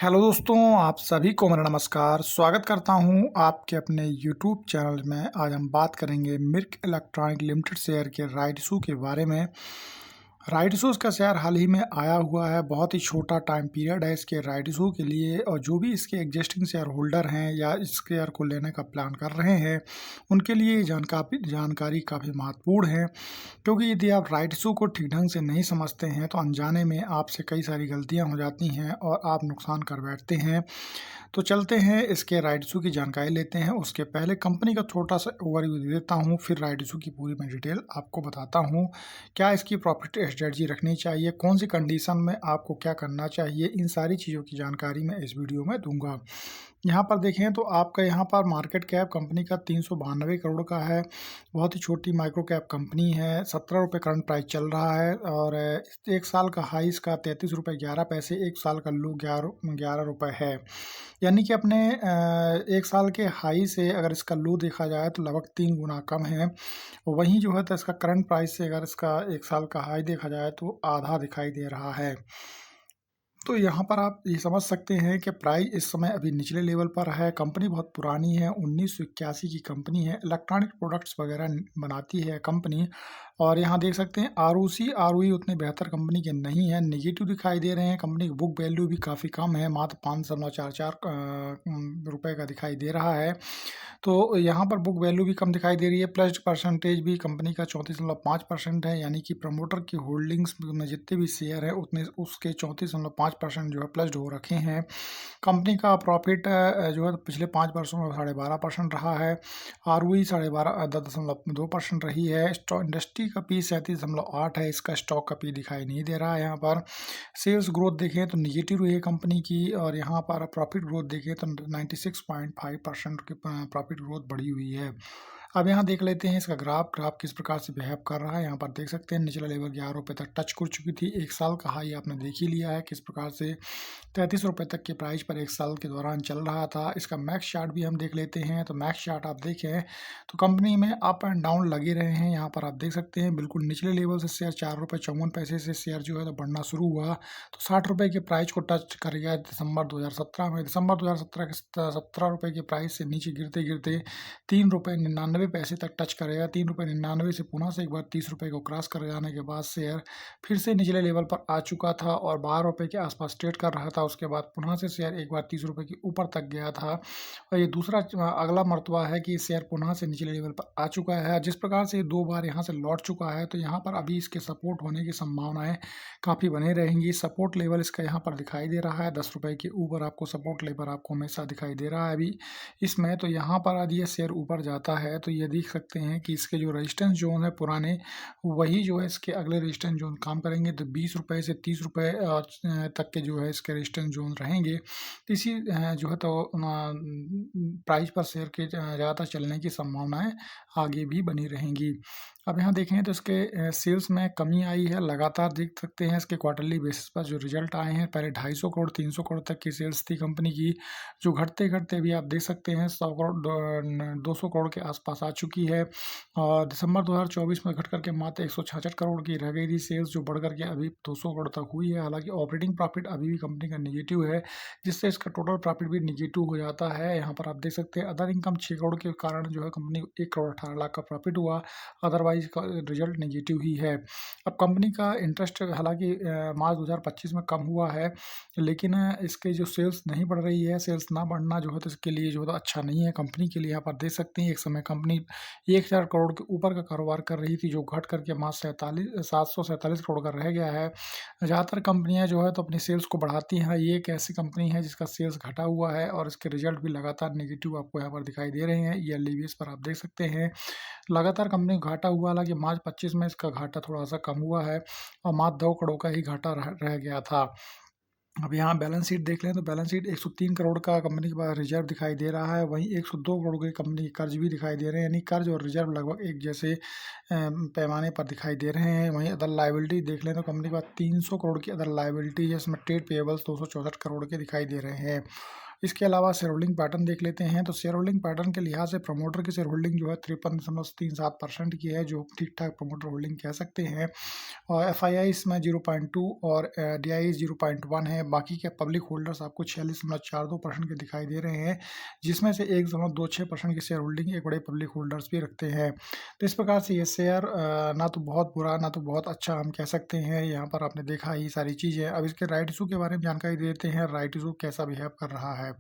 Hello दोस्तों, आप सभी को मेरा नमस्कार। स्वागत करता हूं आपके अपने यूट्यूब चैनल में। आज हम बात करेंगे मिर्क इलेक्ट्रॉनिक लिमिटेड शेयर के राइट इशू के बारे में। राइट इशूज़ का शेयर हाल ही में आया हुआ है। बहुत ही छोटा टाइम पीरियड है इसके राइट इशू के लिए, और जो भी इसके एग्जिस्टिंग शेयर होल्डर हैं या इस शेयर को लेने का प्लान कर रहे हैं, उनके लिए ये जानकारी काफ़ी महत्वपूर्ण है। क्योंकि यदि आप राइट इशू को ठीक ढंग से नहीं समझते हैं तो अनजाने में आपसे कई सारी गलतियां हो जाती हैं और आप नुकसान कर बैठते हैं। तो चलते हैं इसके राइट इशू की जानकारी लेते हैं। उसके पहले कंपनी का छोटा सा ओवरव्यू दे देता हूँ, फिर राइट इशू की पूरी मैं डिटेल आपको बताता हूँ। क्या इसकी प्रॉफिट स्ट्रेटजी रखनी चाहिए, कौन सी कंडीशन में आपको क्या करना चाहिए, इन सारी चीज़ों की जानकारी मैं इस वीडियो में दूंगा। यहाँ पर देखें तो आपका यहाँ पर मार्केट कैप कंपनी का 392 करोड़ का है। बहुत ही छोटी माइक्रो कैप कंपनी है। 17 रुपये करंट प्राइस चल रहा है, और एक साल का हाई इसका 33 रुपये 11 पैसे, एक साल का लो 11 रुपये है। यानी कि अपने एक साल के हाई से अगर इसका लो देखा जाए तो लगभग 3 गुना कम है। वहीं जो है तो इसका करंट प्राइस से अगर इसका एक साल का हाई देखा जाए तो आधा दिखाई दे रहा है। तो यहाँ पर आप ये समझ सकते हैं कि प्राइस इस समय अभी निचले लेवल पर है। कंपनी बहुत पुरानी है, 1981 की कंपनी है। इलेक्ट्रॉनिक प्रोडक्ट्स वगैरह बनाती है कंपनी। और यहाँ देख सकते हैं आरओसी आरओई उतने बेहतर कंपनी के नहीं है, नेगेटिव दिखाई दे रहे हैं। कंपनी की बुक वैल्यू भी काफ़ी कम है, मात्र 5.44 रुपये का दिखाई दे रहा है। तो यहाँ पर बुक वैल्यू भी कम दिखाई दे रही है। प्लस परसेंटेज भी कंपनी का 34.5% है, यानी कि प्रमोटर की होल्डिंग्स में जितने भी शेयर है उतने उसके 34.5% जो है प्लस्ड हो रखे हैं। कंपनी का प्रॉफिट जो है पिछले 5 वर्षों में 12.5% रहा है। आरओई 10.2% रही है। स्टॉक इंडस्ट्री का पी 37.8 है। इसका स्टॉक का पी दिखाई नहीं दे रहा है। यहाँ पर सेल्स ग्रोथ देखें तो निगेटिव रही है कंपनी की, और यहाँ पर प्रॉफिट ग्रोथ देखें तो 96.5% की प्रॉफिट ग्रोथ बढ़ी हुई है। अब यहाँ देख लेते हैं इसका ग्राफ किस प्रकार से बिहेव कर रहा है। यहाँ पर देख सकते हैं निचला लेवल 11 रुपये तक टच कर चुकी थी। एक साल का हाई आपने देख ही लिया है किस प्रकार से 33 रुपये तक के प्राइस पर एक साल के दौरान चल रहा था। इसका मैक्स चार्ट भी हम देख लेते हैं। तो मैक्स चार्ट आप देखें तो कंपनी में अप एंड डाउन लगे रहे हैं। यहाँ पर आप देख सकते हैं बिल्कुल निचले लेवल से शेयर 4.54 रुपये से शेयर जो है तो बढ़ना शुरू हुआ, तो 60 रुपये के प्राइस को टच कर गया दिसंबर 2017 में। दिसंबर 2017 के 17 रुपये के प्राइस से नीचे गिरते गिरते 3.99 रुपये तक टच करेगा। 3.99 रुपये से पुनः से एक बार 30 रुपये को क्रॉस कर जाने के बाद शेयर फिर से निचले लेवल पर आ चुका था और 12 रुपये के आसपास ट्रेड कर रहा था। उसके बाद पुनः से शेयर एक बार 30 रुपये के ऊपर तक गया था, और ये दूसरा अगला मर्तबा है कि शेयर पुनः से निचले लेवल पर आ चुका है। जिस प्रकार से 2 बार यहाँ से लौट चुका है, तो यहाँ पर अभी इसके सपोर्ट होने की संभावनाएं काफ़ी बने रहेंगी। सपोर्ट लेवल इसका यहाँ पर दिखाई दे रहा है 10 रुपये के ऊपर आपको सपोर्ट लेवल आपको हमेशा दिखाई दे रहा है अभी इसमें। तो यहाँ पर यदि ये शेयर ऊपर जाता है तो ये देख सकते हैं कि इसके जो रेजिस्टेंस जोन है पुराने, वही जो है इसके अगले रेजिस्टेंस जोन काम करेंगे। तो 20 रुपये से 30 रुपये तक के जो है इसके रेजिस्टेंस जोन रहेंगे। इसी जो है तो प्राइस पर शेयर के ज़्यादा चलने की संभावनाएं आगे भी बनी रहेंगी। अब यहाँ देखें तो इसके सेल्स में कमी आई है। लगातार देख सकते हैं इसके क्वार्टरली बेसिस पर जो रिजल्ट आए हैं, पहले 250 करोड़ 300 करोड़ तक की सेल्स थी कंपनी की, जो घटते घटते भी आप देख सकते हैं 100 करोड़ 200 करोड़ के आसपास आ चुकी है। और दिसंबर 2024 में घट करके मात्र 166 करोड़ की रह गई थी सेल्स, जो बढ़ करके अभी 200 करोड़ तक हुई है। हालांकि ऑपरेटिंग प्रॉफिट अभी भी कंपनी का निगेटिव है, जिससे इसका टोटल प्रॉफिट भी निगेटिव हो जाता है। यहाँ पर आप देख सकते हैं अदर इनकम 6 करोड़ के कारण जो है कंपनी 1 करोड़ 18 लाख का प्रॉफिट हुआ, अदरवाइज का रिजल्ट नेगेटिव ही है। अब कंपनी का इंटरेस्ट हालांकि मार्च 2025 में कम हुआ है, लेकिन इसके जो सेल्स नहीं बढ़ रही है, सेल्स ना बढ़ना जो है तो इसके लिए जो है तो अच्छा नहीं है कंपनी के लिए। यहाँ पर देख सकते हैं एक समय कंपनी 1000 करोड़ के ऊपर का कारोबार कर रही थी, जो घट करके मात्र 747 करोड़ का रह गया है। ज़्यादातर कंपनियां जो है तो अपनी सेल्स को बढ़ाती हैं, ये एक ऐसी कंपनी है जिसका सेल्स घटा हुआ है और इसके रिजल्ट भी लगातार नेगेटिव आपको यहाँ पर दिखाई दे रहे हैं। ईयरली बेस पर आप देख सकते हैं लगातार कंपनी घाटा हुआ, हालांकि मार्च 25 में इसका घाटा थोड़ा सा कम हुआ है और मात्र 2 करोड़ का ही घाटा रह गया था। अब यहाँ बैलेंस शीट देख लें तो बैलेंस शीट 103 करोड़ का कंपनी के पास रिजर्व दिखाई दे रहा है, वहीं 102 करोड़ के कंपनी के कर्ज भी दिखाई दे रहे हैं, यानी कर्ज और रिजर्व लगभग एक जैसे पैमाने पर दिखाई दे रहे हैं। वहीं अदर लाइबिलिटी देख लें तो कंपनी के पास 300 करोड़ की अदर लाइबिलिटी है, जिसमें ट्रेड पेएबल्स 264 करोड़ के दिखाई दे रहे हैं। इसके अलावा शेयर होल्डिंग पैटर्न देख लेते हैं। तो शेयर होल्डिंग पैटर्न के लिहाज से प्रमोटर की शेयर होल्डिंग जो है 53.37% की है, जो ठीक ठाक प्रमोटर होल्डिंग कह सकते हैं। और FII इसमें 0.2 और DII 0.1 है। बाकी के पब्लिक होल्डर्स आपको 46.42% के दिखाई दे रहे हैं, जिसमें से 1.26% की शेयर होल्डिंग एक बड़े पब्लिक होल्डर्स भी रखते हैं। तो इस प्रकार से ये शेयर ना तो बहुत बुरा ना तो बहुत अच्छा हम कह सकते हैं। यहाँ पर आपने देखा ही सारी चीज़ें। अब इसके राइट इशू के बारे में जानकारी देते हैं, राइट इशू कैसा बिहेव कर रहा है।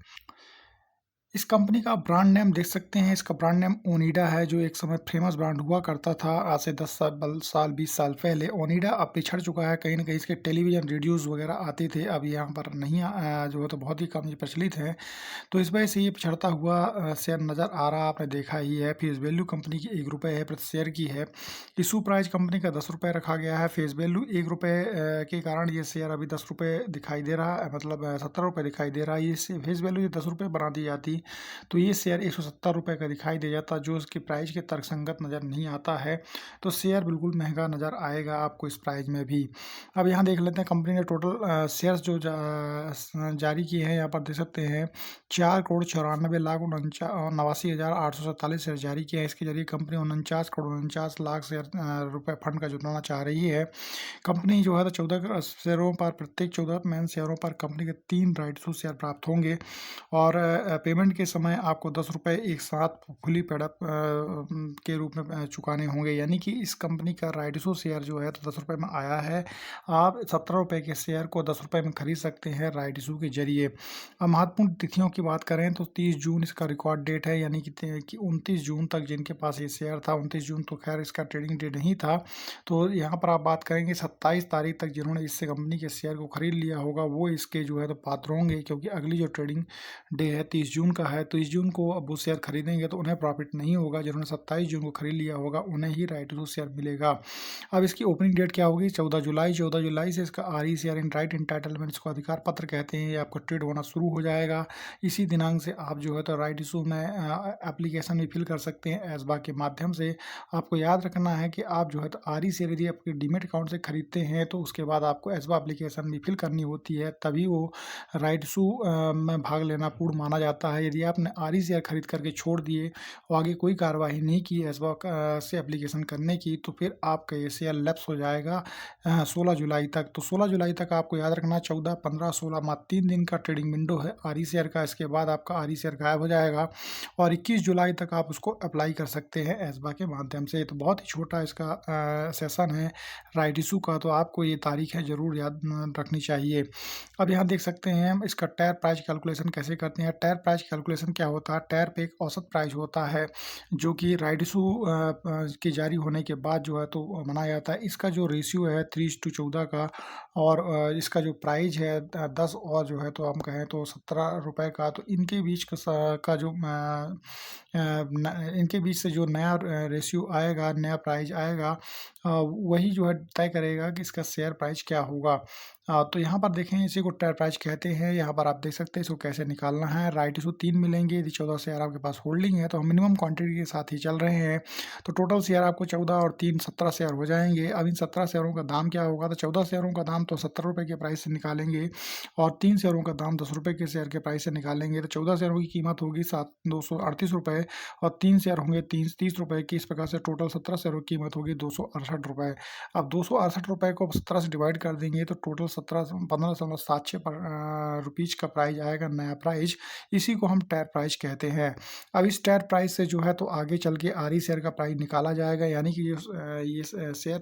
इस कंपनी का ब्रांड नेम देख सकते हैं। इसका ब्रांड नेम ओनिडा है, जो एक समय फेमस ब्रांड हुआ करता था आज से 10 साल 20 साल पहले। ओनिडा अब पिछड़ चुका है, कहीं ना कहीं इसके टेलीविजन रेडियोज़ वगैरह आते थे, अब यहाँ पर नहीं जो है तो बहुत ही कम ये प्रचलित है। तो इस वजह से ये पिछड़ता हुआ शेयर नज़र आ रहा, आपने देखा ही है। फेस वैल्यू कंपनी की 1 रुपये है प्रति शेयर की है। इशू प्राइस कंपनी का 10 रुपये रखा गया है। फेस वैल्यू 1 रुपये के कारण ये शेयर अभी 10 रुपये दिखाई दे रहा है, मतलब 70 रुपये दिखाई दे रहा है। ये फेस वैल्यू 10 रुपये बना दी जाती तो ये शेयर 170 रुपये का दिखाई दे जाता, जो इसकी प्राइस के तर्कसंगत नज़र नहीं आता है। तो शेयर बिल्कुल महंगा नज़र आएगा आपको इस प्राइस में भी। अब यहाँ देख लेते हैं कंपनी ने टोटल शेयर्स जो जारी किए हैं, यहाँ पर देख सकते हैं 4,94,89,847 शेयर जारी किए हैं। इसके जरिए कंपनी 49,49,00,000 शेयर रुपये फंड का जुटाना चाह रही है। कंपनी जो है तो 14 शेयरों पर, प्रत्येक 14 मेन शेयरों पर कंपनी के 3 राइट इशू शेयर प्राप्त होंगे। और पेमेंट के समय आपको 10 रुपये एक साथ खुली पेडअप के रूप में चुकाने होंगे। यानी कि इस कंपनी का राइट इशू शेयर जो है तो 10 रुपये में आया है। आप 17 रुपये के शेयर को 10 रुपये में खरीद सकते हैं राइट इशू के जरिए। अब महत्वपूर्ण तिथियों की बात करें तो 30 जून इसका रिकॉर्ड डेट है, यानी कि 29 जून तक जिनके पास ये शेयर था, 29 जून तो खैर इसका ट्रेडिंग डे नहीं था। तो यहाँ पर आप बात करेंगे 27 तारीख तक जिन्होंने इससे कंपनी के शेयर को खरीद लिया होगा वो इसके जो है तो पात्र होंगे, क्योंकि अगली जो ट्रेडिंग डे है 30 जून का है। तो 30 जून को अब वो शेयर खरीदेंगे तो उन्हें प्रॉफिट नहीं होगा। जिन्होंने 27 जून को खरीद लिया होगा उन्हें ही राइट टू शेयर मिलेगा। अब इसकी ओपनिंग डेट क्या होगी? 14 जुलाई। 14 जुलाई से इसका RE share in right entitlement, इसको अधिकार पत्र कहते हैं, ये आपका ट्रेड होना शुरू हो जाएगा। इसी दिनांक से आप जो है तो राइट इशू में एप्लीकेशन भी फिल कर सकते हैं एसबा के माध्यम से। आपको याद रखना है कि आप जो है तो RE शेयर यदि आपके डीमेट अकाउंट से खरीदते हैं तो उसके बाद आपको एसबा एप्लीकेशन भी फिल करनी होती है, तभी वो राइट इशू में भाग लेना पूर्ण माना जाता है। यदि आपने RE शेयर खरीद करके छोड़ दिए और आगे कोई कार्रवाई नहीं की एसबा से एप्लीकेशन करने की, तो फिर आपका ये शेयर लैप्स हो जाएगा 16 जुलाई तक। तो 16 जुलाई तक आपको याद रखना 14, 15, 16 मात्र 3 दिन का ट्रेडिंग विंडो है RE शेयर का। इसके बाद आपका RE शेयर गायब हो जाएगा और 21 जुलाई तक आप उसको अप्लाई कर सकते हैं एसबा के माध्यम से। तो बहुत ही छोटा इसका सेशन है राइट इशू का, तो आपको ये तारीख है ज़रूर याद रखनी चाहिए। अब यहाँ देख सकते हैं हम इसका टायर प्राइस कैलकुलेशन कैसे करते हैं। टायर प्राइस कैलकुलेशन क्या होता है? टायर पे एक औसत प्राइस होता है जो कि राइट इशू के जारी होने के बाद जो है तो बनाया जाता है। इसका जो रेशियो है 3:14 का, और इसका जो प्राइस है 10 और जो है तो हम कहें तो 17 रुपये का। तो इनके बीच का जो इनके बीच से जो नया रेशियो आएगा, नया प्राइस आएगा, वही जो है तय करेगा कि इसका शेयर प्राइस क्या होगा। तो यहाँ पर देखें इसी को टायर प्राइस कहते हैं। यहाँ पर आप देख सकते हैं इसको कैसे निकालना है। राइट इशू 3 मिलेंगे यदि 14 शेयर आपके पास होल्डिंग है, तो हम मिनिमम क्वांटिटी के साथ ही चल रहे हैं। तो टोटल शेयर आपको 14 और 3 17 शेयर हो जाएंगे। अब इन 17 शेयरों का दाम क्या होगा? तो 14 शेयरों का दाम तो 70 रुपये के प्राइस से निकालेंगे और 3 शेयरों का दाम 10 रुपये के शेयर के प्राइस से निकालेंगे। तो 14 शेयरों की कीमत होगी 238 रुपये और 3 शेयर होंगे 30 रुपये की। इस प्रकार से टोटल 17 शेयरों की कीमत होगी 268 रुपये। अब 268 रुपये को 17 से डिवाइड कर देंगे तो टोटल 15.76 रुपीज़ का प्राइस आएगा, नया प्राइस। इसी को हम टायर प्राइस कहते हैं। अब इस टायर प्राइस से जो है तो आगे चल के RE शेयर का प्राइस निकाला जाएगा, यानी कि ये शेयर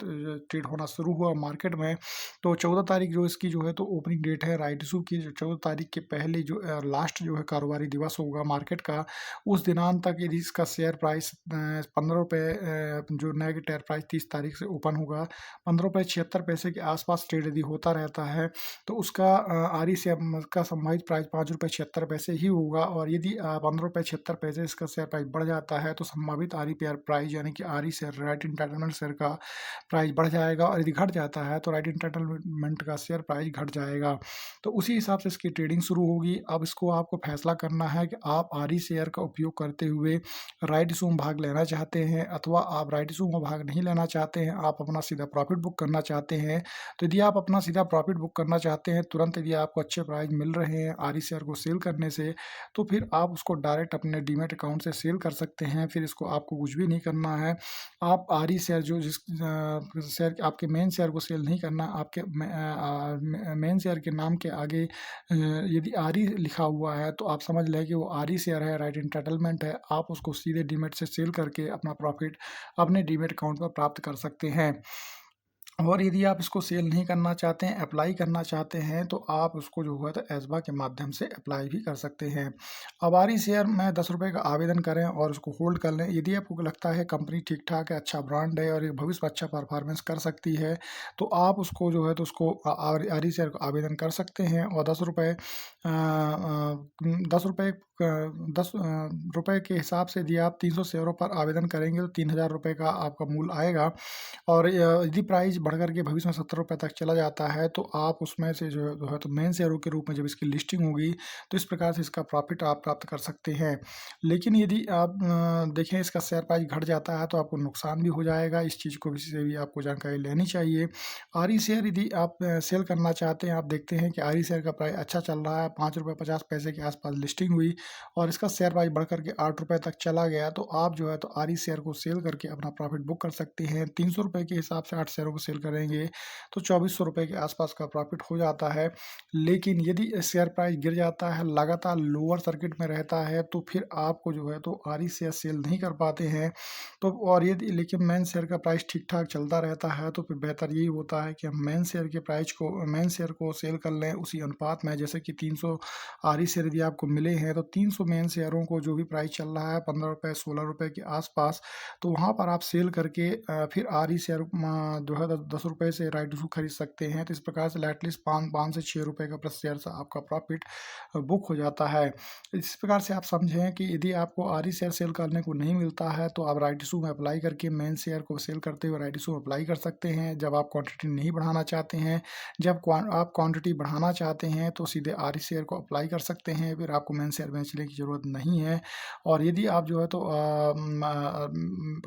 ट्रेड होना शुरू हुआ मार्केट में। तो 14 तारीख जो इसकी जो है तो ओपनिंग डेट है राइट इशू की। 14 तारीख के पहले जो लास्ट जो है कारोबारी दिवस होगा मार्केट का, उस दिनांक तक यदि इसका शेयर प्राइस 15 रुपये जो नया टायर प्राइस 30 तारीख से ओपन होगा 15.76 के आसपास ट्रेड यदि होता रहता है तो उसका RE शेयर का संभावित प्राइस 5.76 ही होगा। और यदि 15.76 इसका शेयर प्राइस बढ़ जाता है तो संभावित RE पेयर प्राइस यानी कि RE share right entitlement share का प्राइस बढ़ जाएगा, और यदि घट जाता है तो राइट इंटाइटलमेंट का शेयर प्राइस घट जाएगा। तो उसी हिसाब से इसकी ट्रेडिंग शुरू होगी। अब इसको आपको फैसला करना है कि आप RE शेयर का उपयोग करते हुए राइट इशू में भाग लेना चाहते हैं अथवा आप राइट इशू में भाग नहीं लेना चाहते हैं, आप अपना सीधा प्रॉफिट बुक करना चाहते हैं। तो यदि आप अपना सीधा प्रॉफिट प्रॉफिट बुक करना चाहते हैं तुरंत, यदि आपको अच्छे प्राइस मिल रहे हैं आरई शेयर को सेल करने से, तो फिर आप उसको डायरेक्ट अपने डीमैट अकाउंट से सेल कर सकते हैं। फिर इसको आपको कुछ भी नहीं करना है। आप आरई शेयर जो जिस शेयर आपके मेन शेयर को सेल नहीं करना, आपके मेन शेयर के नाम के आगे यदि आरई लिखा हुआ है तो आप समझ लें कि वो आरई शेयर है, राइट एंटाइटलमेंट है। आप उसको सीधे डीमैट से सेल करके अपना प्रॉफिट अपने डीमैट अकाउंट पर प्राप्त कर सकते हैं। और यदि आप इसको सेल नहीं करना चाहते हैं, अप्लाई करना चाहते हैं, तो आप उसको जो है तो एस्बा के माध्यम से अप्लाई भी कर सकते हैं। अब आरई शेयर में 10 रुपये का आवेदन करें और उसको होल्ड कर लें। यदि आपको लगता है कंपनी ठीक ठाक है, अच्छा ब्रांड है और ये भविष्य में अच्छा परफॉर्मेंस कर सकती है, तो आप उसको जो है तो उसको आरई शेयर को आवेदन कर सकते हैं। और 10 रुपये के हिसाब से यदि आप 300 शेयरों पर आवेदन करेंगे तो 3000 रुपये का आपका मूल्य आएगा। और यदि प्राइस बढ़ कर के भविष्य में 70 रुपये तक चला जाता है, तो आप उसमें से जो है तो मेन शेयरों के रूप में जब इसकी लिस्टिंग होगी, तो इस प्रकार से इसका प्रॉफिट आप प्राप्त कर सकते हैं। लेकिन यदि आप देखें इसका शेयर प्राइस घट जाता है तो आपको नुकसान भी हो जाएगा। इस चीज़ को से भी आपको जानकारी लेनी चाहिए। आरई शेयर यदि आप सेल करना चाहते हैं, आप देखते हैं कि आरई शेयर का प्राइस अच्छा चल रहा है, 5 रुपये 50 पैसे के आसपास लिस्टिंग हुई और इसका शेयर प्राइस बढ़ करके 8 रुपये तक चला गया, तो आप जो है तो आरई शेयर को सेल करके अपना प्रॉफिट बुक कर सकते हैं। 300 रुपये के हिसाब से 8 शेयरों को सेल करेंगे तो 2400 रुपये के आसपास का प्रॉफिट हो जाता है। लेकिन यदि शेयर प्राइस गिर जाता है, लगातार लोअर सर्किट में रहता है, तो फिर आपको जो है तो आरई शेयर सेल नहीं कर पाते हैं। तो और यदि लेकिन मेन शेयर का प्राइस ठीक ठाक चलता रहता है, तो फिर बेहतर यही होता है कि हम मेन शेयर को सेल कर लें उसी अनुपात में। जैसे कि 300 आरई शेयर यदि आपको मिले हैं, तो 300 मेन शेयरों को जो भी प्राइस चल रहा है 15 रुपये 16 रुपये के आसपास, तो वहाँ पर आप सेल करके फिर आरई शेयर जो है 10 रुपये से राइट इशू खरीद सकते हैं। तो इस प्रकार से एटलीस्ट 5 से 6 रुपये का प्रति शेयर से आपका प्रॉफिट बुक हो जाता है। इस प्रकार से आप समझें कि यदि आपको आरई शेयर सेल करने को नहीं मिलता है, तो आप राइट इशू में अप्लाई करके मेन शेयर को सेल करते हुए राइट इशू में अप्लाई कर सकते हैं। जब आप क्वांटिटी नहीं बढ़ाना चाहते हैं, जब आप क्वांटिटी बढ़ाना चाहते हैं, तो सीधे आरई शेयर को अप्लाई कर सकते हैं। फिर आपको मेन शेयर बेचने की ज़रूरत नहीं है। और यदि आप जो है तो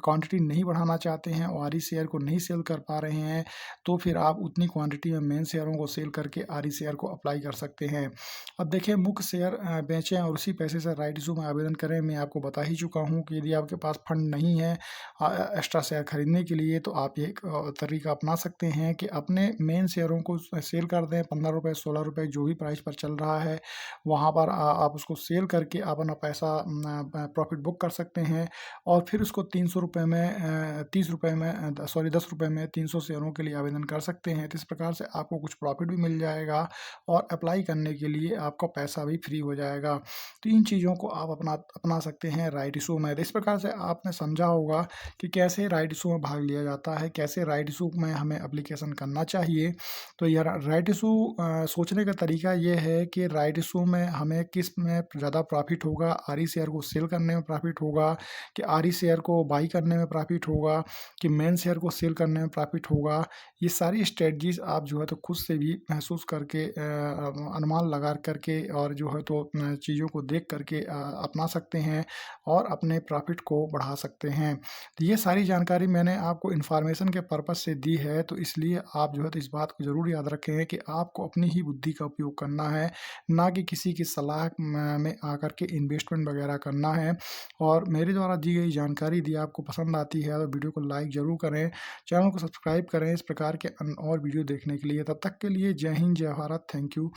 क्वांटिटी नहीं बढ़ाना चाहते हैं और आरई शेयर को नहीं सेल कर पा रहे हैं, तो फिर आप उतनी क्वांटिटी में मेन शेयरों को सेल करके आरई शेयर को अप्लाई कर सकते हैं। अब देखिए, मुख्य शेयर बेचें और उसी पैसे से राइट इशू में आवेदन करें। मैं आपको बता ही चुका हूँ कि यदि आपके पास फंड नहीं है एक्स्ट्रा शेयर खरीदने के लिए, तो आप ये एक तरीका अपना सकते हैं कि अपने मेन शेयरों को सेल कर दें। 15 रुपये 16 रुपये जो भी प्राइस पर चल रहा है, वहाँ पर आप उसको सेल करके अपना पैसा प्रॉफिट बुक कर सकते हैं। और फिर उसको 300 रुपये में 30 रुपये में 10 रुपये में 300 शेयरों के लिए आवेदन कर सकते हैं। तो इस प्रकार से आपको कुछ प्रॉफिट भी मिल जाएगा और अप्लाई करने के लिए आपका पैसा भी फ्री हो जाएगा। तो इन चीज़ों को आप अपना सकते हैं राइट इशू में। तो इस प्रकार से आपने समझा होगा कि कैसे राइट इशू में भाग लिया जाता है, कैसे राइट इशू में हमें एप्लीकेशन करना चाहिए। तो यह राइट इशू सोचने का तरीका ये है कि राइट इशू में हमें किस में ज़्यादा प्रॉफिट होगा, आरई शेयर को सेल करने में प्रॉफिट होगा कि आरई शेयर को बाई करने में प्रॉफिट होगा कि मेन शेयर को सेल करने में प्रॉफिट होगा। ये सारी स्ट्रेटजीज आप जो है तो खुद से भी महसूस करके अनुमान लगा करके और जो है तो चीज़ों को देख करके अपना सकते हैं और अपने प्रॉफिट को बढ़ा सकते हैं। तो ये सारी जानकारी मैंने आपको इन्फॉर्मेशन के पर्पज़ से दी है, तो इसलिए आप जो है तो इस बात को ज़रूर याद रखें कि आपको अपनी ही बुद्धि का उपयोग करना है, ना कि किसी की सलाह में आकर के इन्वेस्टमेंट वगैरह करना है। और मेरे द्वारा दी गई जानकारी यदि आपको पसंद आती है तो वीडियो को लाइक ज़रूर करें, चैनल को सब्सक्राइब करें इस प्रकार के और वीडियो देखने के लिए। तब तक के लिए जय हिंद, जय भारत, थैंक यू।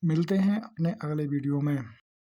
मिलते हैं अपने अगले वीडियो में।